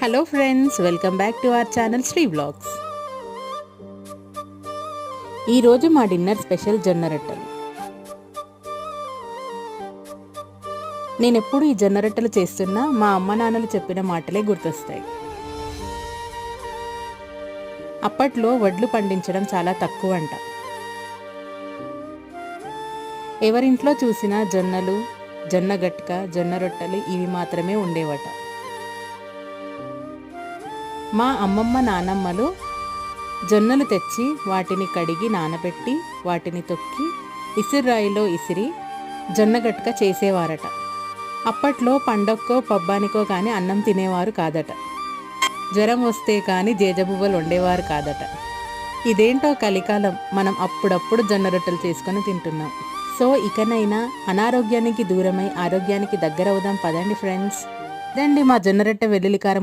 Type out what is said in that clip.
Hello friends, welcome back to our channel Sri vlogs. ఈరోజు మా dinner special జొన్న రొట్టెలు. నేను ఎప్పుడు ఈ జొన్న రొట్టెలు చేస్తున్నా మా అమ్మ నాన్నలు చెప్పిన మాటలే గుర్తొస్తాయి. అప్పట్లో వడ్లు పండించడం చాలా తక్కువ అంట. ఎవరింట్లో చూసినా జొన్నలు, జొన్న గట్క, జొన్న రొట్టెలు ఇవి మాత్రమే ఉండేవట. మా అమ్మమ్మ నానమ్మలు జొన్నలు తెచ్చి వాటిని కడిగి నానబెట్టి వాటిని తొక్కి ఇసిరాయిలో ఇసిరి జొన్న గట్క చేసేవారట. అప్పట్లో పండక్కో పబ్బానికో కానీ అన్నం తినేవారు కాదట. జ్వరం వస్తే కానీ జేజబువ్వలు వండేవారు కాదట. ఇదేంటో కలికాలం, మనం అప్పుడప్పుడు జొన్న రొట్టెలు చేసుకొని తింటున్నాం. సో ఇకనైనా అనారోగ్యానికి దూరమై ఆరోగ్యానికి దగ్గరవుదాం పదండి ఫ్రెండ్స్. రండి మా జొన్న రొట్టె వెల్లుల్లి కారం